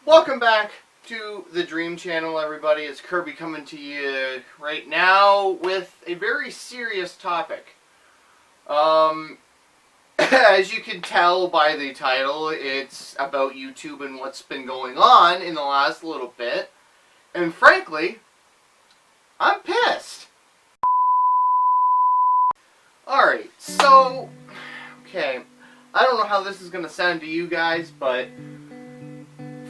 Welcome back to the Dream Channel, everybody. It's Kirby coming to you right now with a very serious topic. As you can tell by the title, it's about YouTube and what's been going on in the last little bit. And frankly, I'm pissed. Alright, so, okay, I don't know how this is going to sound to you guys, but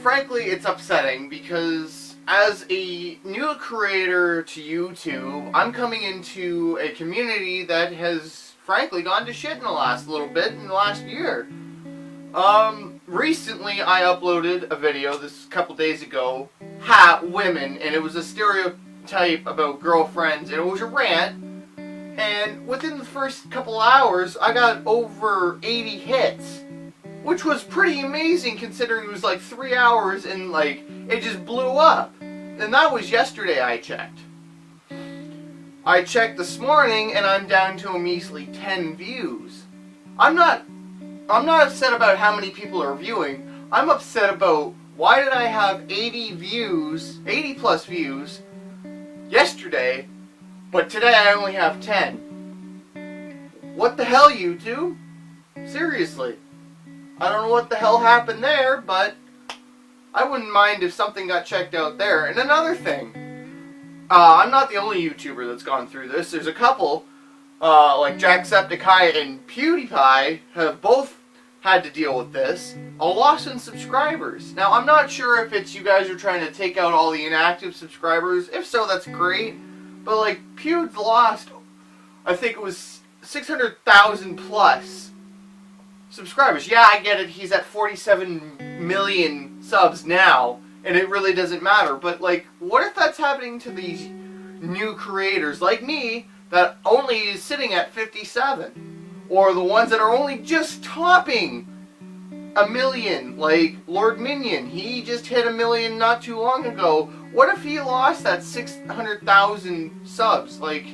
frankly, it's upsetting because as a new creator to YouTube, I'm coming into a community that has, frankly, gone to shit in the last little bit, in the last year. Recently I uploaded a video, this couple days ago, women, and it was a stereotype about girlfriends, and it was a rant, and within the first couple hours, I got over 80 hits. Which was pretty amazing considering it was like 3 hours and like it just blew up. And that was yesterday I checked. I checked this morning and I'm down to a measly 10 views. I'm not upset about how many people are viewing. I'm upset about why did I have 80 plus views yesterday, but today I only have 10. What the hell, YouTube? Seriously. I don't know what the hell happened there, but I wouldn't mind if something got checked out there. And another thing, I'm not the only YouTuber that's gone through this. There's a couple, like Jacksepticeye and PewDiePie, have both had to deal with this. A loss in subscribers. Now, I'm not sure if it's you guys are trying to take out all the inactive subscribers. If so, that's great. But, like, Pew's lost, I think it was 600,000 plus subscribers. Yeah, I get it. He's at 47 million subs now, and it really doesn't matter. But, like, what if that's happening to these new creators like me that only is sitting at 57? Or the ones that are only just topping a million, like Lord Minion. He just hit a million not too long ago. What if he lost that 600,000 subs? Like,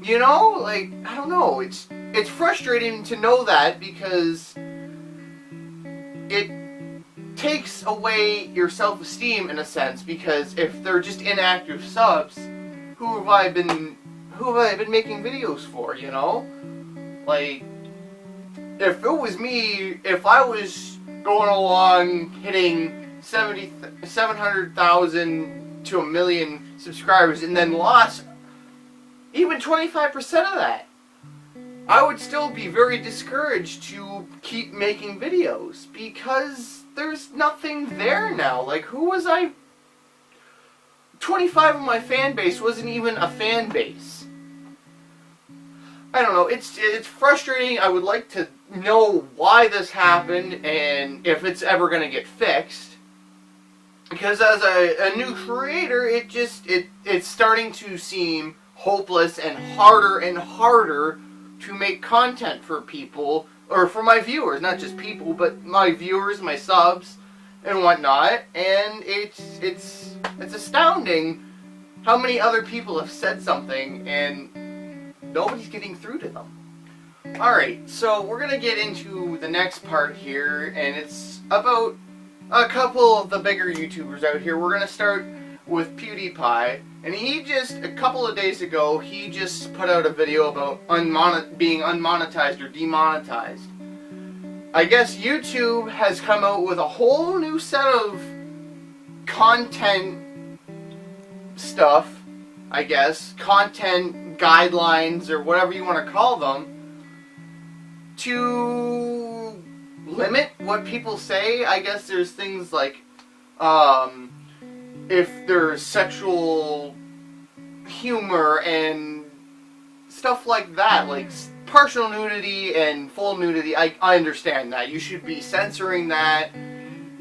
you know, like, I don't know. It's frustrating to know that because it takes away your self-esteem in a sense, because if they're just inactive subs, who have I been making videos for, you know? Like, if it was me, if I was going along hitting 700,000 to a million subscribers and then lost even 25% of that, I would still be very discouraged to keep making videos because there's nothing there now. Like, who was I? 25 of my fan base wasn't even a fan base. I don't know, it's frustrating. I would like to know why this happened and if it's ever going to get fixed. Because as a new creator, it's starting to seem hopeless and harder to make content for people, or for my viewers, not just people, but my viewers, my subs, and whatnot. And it's astounding how many other people have said something and nobody's getting through to them. Alright, so we're gonna get into the next part here, and it's about a couple of the bigger YouTubers out here. We're gonna start with PewDiePie, and he just, a couple of days ago, he just put out a video about being unmonetized or demonetized. I guess YouTube has come out with a whole new set of content stuff, I guess, content guidelines or whatever you want to call them, to limit what people say. I guess there's things like, if there's sexual humor and stuff like that, like partial nudity and full nudity, I understand that. You should be censoring that.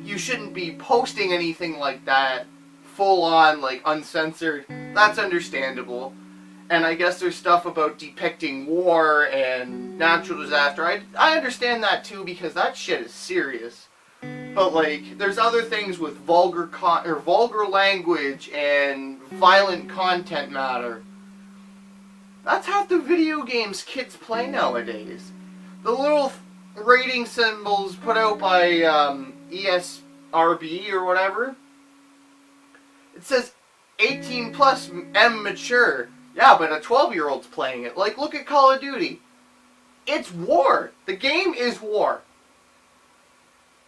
You shouldn't be posting anything like that, full on, like uncensored. That's understandable. And I guess there's stuff about depicting war and natural disaster. I understand that too, because that shit is serious. But like, there's other things with vulgar language and violent content matter. That's half the video games kids play nowadays. The little rating symbols put out by RB or whatever. It says 18 plus M mature. Yeah, but a 12-year-old's playing it. Like, look at Call of Duty. It's war. The game is war.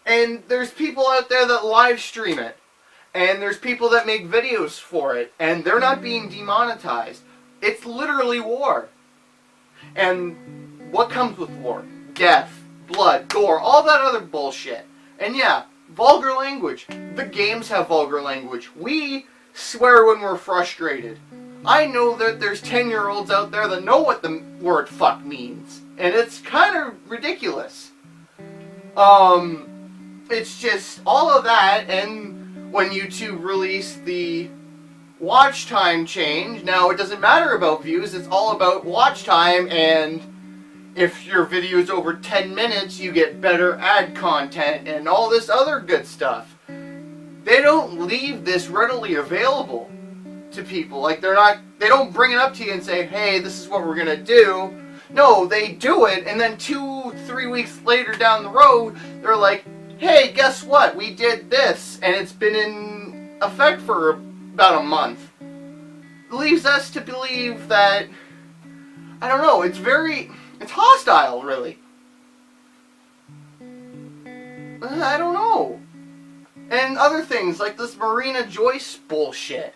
And there's people out there that live stream it. And there's people that make videos for it. And they're not being demonetized. It's literally war. And what comes with war? Death, blood, gore, all that other bullshit. And yeah, vulgar language. The games have vulgar language. We swear when we're frustrated. I know that there's 10-year-olds out there that know what the word fuck means. And it's kind of ridiculous. It's just all of that, and when YouTube released the watch time change, now it doesn't matter about views, it's all about watch time, and if your video is over 10 minutes, you get better ad content and all this other good stuff. They don't leave this readily available to people. Like, they don't bring it up to you and say, hey, this is what we're gonna do. No, they do it, and then 2-3 weeks later down the road, they're like, hey, guess what? We did this, and it's been in effect for about a month. It leaves us to believe that, I don't know, it's hostile, really. I don't know. And other things, like this Marina Joyce bullshit.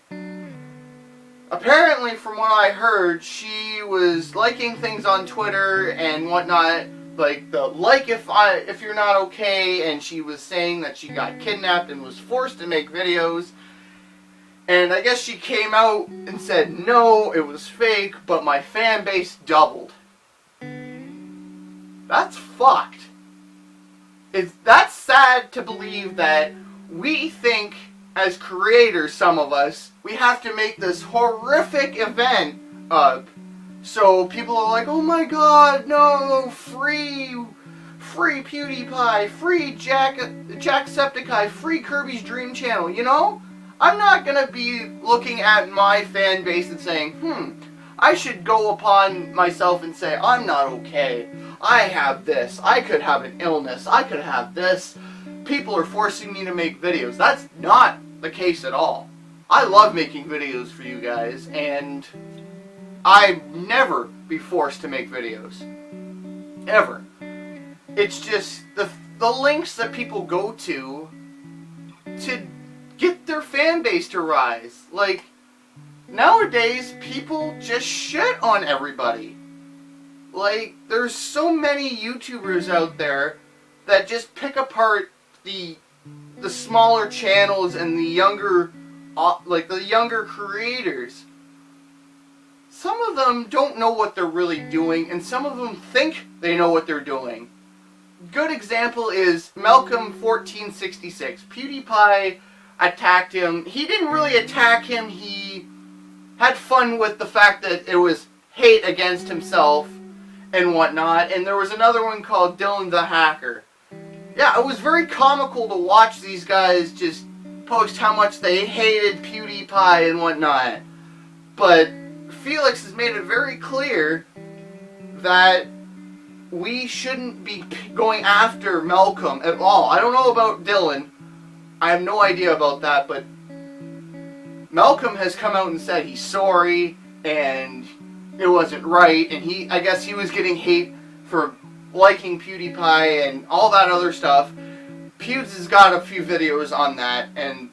Apparently, from what I heard, she was liking things on Twitter and whatnot, like the if you're not okay, and she was saying that she got kidnapped and was forced to make videos. And I guess she came out and said, no, it was fake, but my fan base doubled. That's fucked. That's sad to believe that we think, as creators, some of us, we have to make this horrific event up. So people are like, oh my god, no, free PewDiePie, free Jacksepticeye, free Kirby's Dream Channel, you know? I'm not gonna be looking at my fan base and saying, I should go upon myself and say, I'm not okay. I have this. I could have an illness. I could have this. People are forcing me to make videos. That's not the case at all. I love making videos for you guys, and I never be forced to make videos. Ever. It's just the links that people go to get their fan base to rise. Like, nowadays, people just shit on everybody. Like, there's so many YouTubers out there that just pick apart the smaller channels and the younger creators. Some of them don't know what they're really doing, and some of them think they know what they're doing. Good example is Malcolm1466. PewDiePie attacked him. He didn't really attack him. He had fun with the fact that it was hate against himself and whatnot. And there was another one called Dylan the Hacker. Yeah, it was very comical to watch these guys just post how much they hated PewDiePie and whatnot. But Felix has made it very clear that we shouldn't be going after Malcolm at all. I don't know about Dylan. I have no idea about that, but Malcolm has come out and said he's sorry and it wasn't right, and I guess he was getting hate for liking PewDiePie and all that other stuff. Pewds has got a few videos on that, and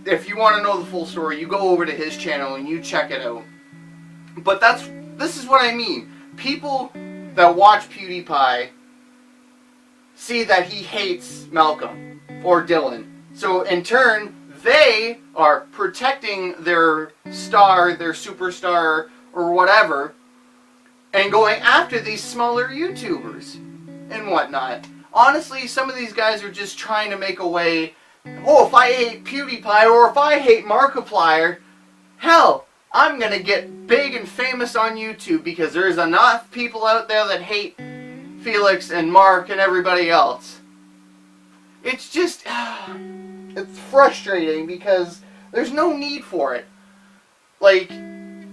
if you want to know the full story, you go over to his channel and you check it out. But this is what I mean. People that watch PewDiePie see that he hates Malcolm or Dylan. So in turn, they are protecting their star, their superstar, or whatever, and going after these smaller YouTubers and whatnot. Honestly, some of these guys are just trying to make a way. Oh, if I hate PewDiePie or if I hate Markiplier, hell, I'm gonna get big and famous on YouTube because there's enough people out there that hate Felix and Mark and everybody else. It's just, it's frustrating because there's no need for it. Like,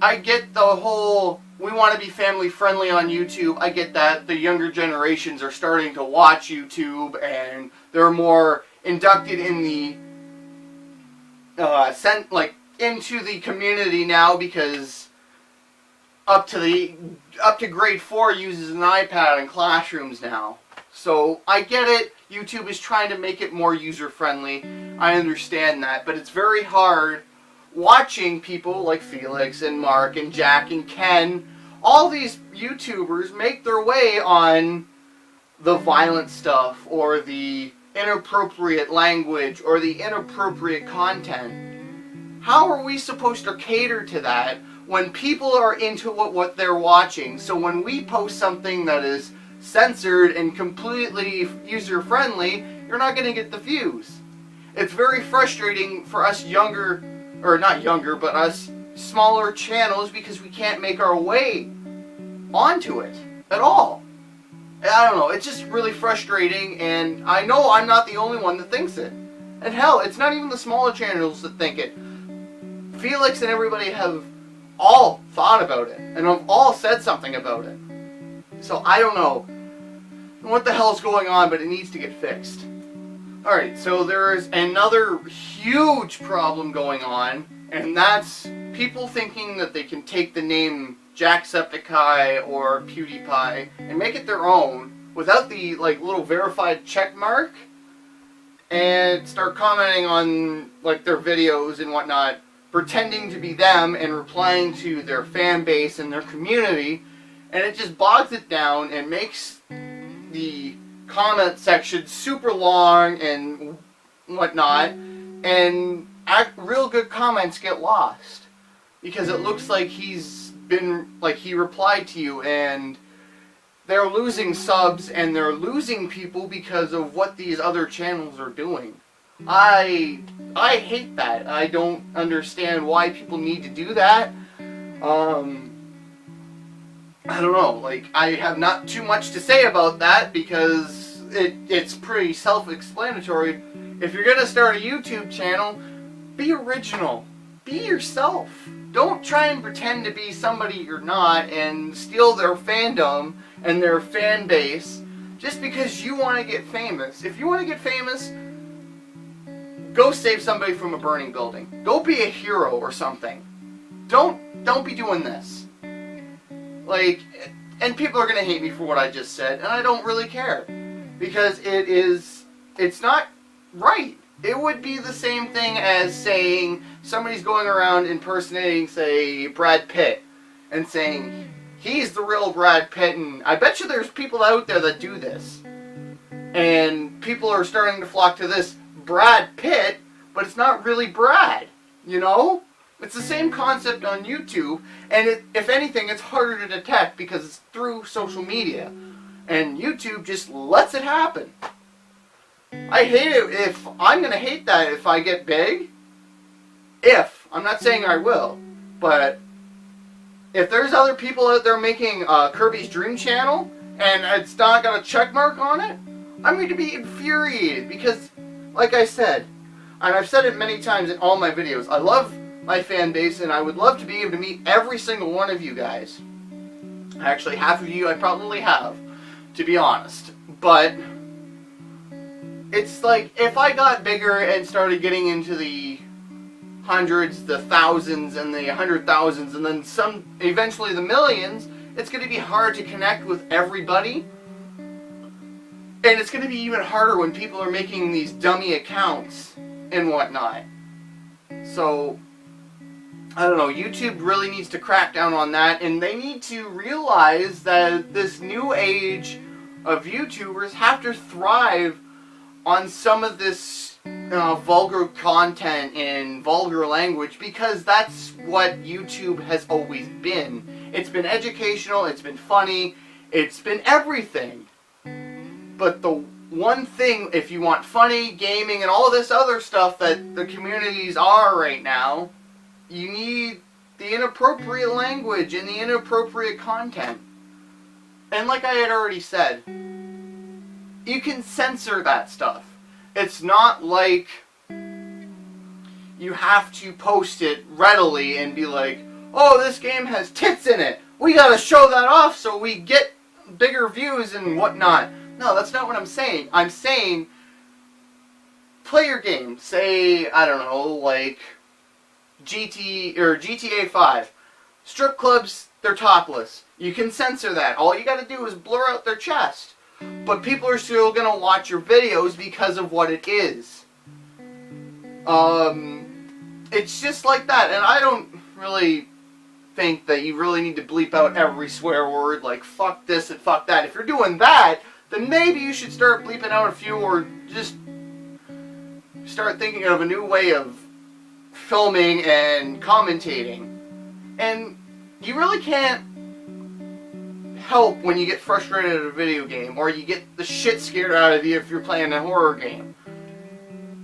I get the whole, we want to be family friendly on YouTube. I get that. The younger generations are starting to watch YouTube and they're more inducted in the into the community now, because up to grade 4 uses an iPad in classrooms now. So I get it. YouTube is trying to make it more user-friendly. I understand that, but it's very hard watching people like Felix and Mark and Jack and Ken, all these YouTubers, make their way on the violent stuff or the inappropriate language or the inappropriate content. How are we supposed to cater to that when people are into what they're watching? So when we post something that is censored and completely user-friendly, you're not going to get the views. It's very frustrating for us younger, or not younger, but us smaller channels, because we can't make our way onto it at all. I don't know, it's just really frustrating, and I know I'm not the only one that thinks it. And hell, it's not even the smaller channels that think it. Felix and everybody have all thought about it, and have all said something about it. So I don't know what the hell's going on, but it needs to get fixed. Alright, so there's another huge problem going on, and that's people thinking that they can take the name Jacksepticeye or PewDiePie and make it their own without the little verified check mark, and start commenting on their videos and whatnot, pretending to be them and replying to their fan base and their community, and it just bogs it down and makes the comment section super long and whatnot, and real good comments get lost because it looks like he replied to you, and they're losing subs and they're losing people because of what these other channels are doing. I hate that. I don't understand why people need to do that. I don't know, I have not too much to say about that, because it's pretty self-explanatory. If you're gonna start a YouTube channel, be original. Be yourself. Don't try and pretend to be somebody you're not and steal their fandom and their fan base just because you want to get famous. If you want to get famous, go save somebody from a burning building. Go be a hero or something. Don't be doing this. And people are going to hate me for what I just said, and I don't really care. Because it's not right. It would be the same thing as saying somebody's going around impersonating, say, Brad Pitt, and saying, he's the real Brad Pitt, and I bet you there's people out there that do this. And people are starting to flock to this Brad Pitt, but it's not really Brad, you know? It's the same concept on YouTube, and if anything, it's harder to detect because it's through social media. And YouTube just lets it happen. I hate it. I'm going to hate that if I get big. I'm not saying I will, but if there's other people out there making Kirby's Dream Channel, and it's not got a check mark on it, I'm going to be infuriated because, like I said, and I've said it many times in all my videos, I love my fan base, and I would love to be able to meet every single one of you guys. Actually, half of you I probably have, to be honest. But it's like, if I got bigger and started getting into the hundreds, the thousands, and the 100,000s, and then eventually the millions, it's going to be hard to connect with everybody. And it's going to be even harder when people are making these dummy accounts and whatnot. So, I don't know, YouTube really needs to crack down on that, and they need to realize that this new age of YouTubers have to thrive on some of this vulgar content and vulgar language, because that's what YouTube has always been. It's been educational, it's been funny, it's been everything. But the one thing, if you want funny, gaming, and all this other stuff that the communities are right now, you need the inappropriate language and the inappropriate content. And like I had already said, you can censor that stuff. It's not like you have to post it readily and be like, oh, this game has tits in it. We gotta show that off so we get bigger views and whatnot. No, that's not what I'm saying. I'm saying play your game. Say, I don't know, like GTA 5. Strip clubs, they're topless. You can censor that. All you gotta do is blur out their chest. But people are still gonna watch your videos because of what it is. It's just like that. And I don't really think that you really need to bleep out every swear word like fuck this and fuck that. If you're doing that, then maybe you should start bleeping out a few, or just start thinking of a new way of filming and commentating. And you really can't help when you get frustrated at a video game, or you get the shit scared out of you if you're playing a horror game.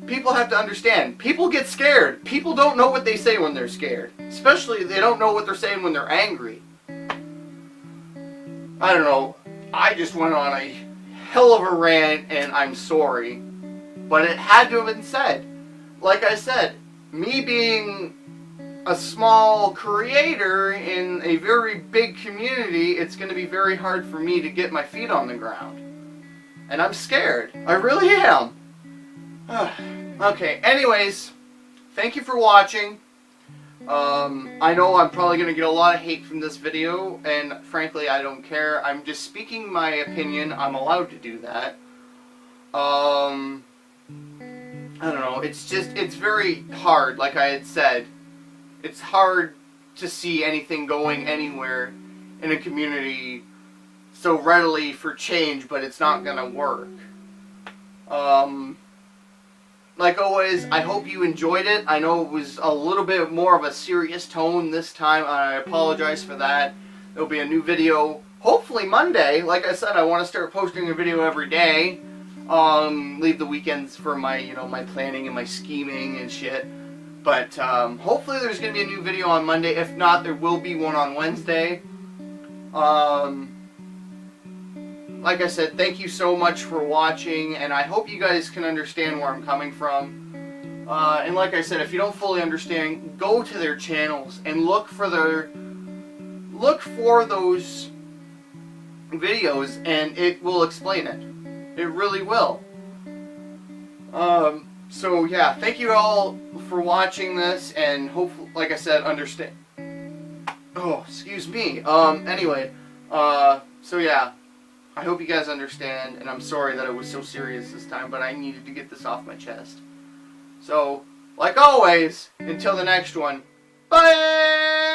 People have to understand. People get scared. People don't know what they say when they're scared. Especially, they don't know what they're saying when they're angry. I don't know. I just went on a hell of a rant, and I'm sorry. But it had to have been said. Like I said, me being a small creator in a very big community, it's going to be very hard for me to get my feet on the ground. And I'm scared. I really am. Okay, anyways, thank you for watching. I know I'm probably going to get a lot of hate from this video, and frankly, I don't care. I'm just speaking my opinion. I'm allowed to do that. I don't know. It's very hard, like I had said. It's hard to see anything going anywhere in a community so readily for change, but it's not going to work. Like always, I hope you enjoyed it. I know it was a little bit more of a serious tone this time. I apologize for that. There'll be a new video, hopefully Monday. Like I said, I want to start posting a video every day. Leave the weekends for my, my planning and my scheming and shit. But hopefully there's going to be a new video on Monday. If not, there will be one on Wednesday. Like I said, thank you so much for watching, and I hope you guys can understand where I'm coming from. And like I said, if you don't fully understand, go to their channels and look for those videos, and it will explain it. It really will. So yeah, thank you all for watching this, and hopefully, like I said, understand. Oh, excuse me. Anyway, so yeah. I hope you guys understand, and I'm sorry that it was so serious this time, but I needed to get this off my chest. So, like always, until the next one, bye!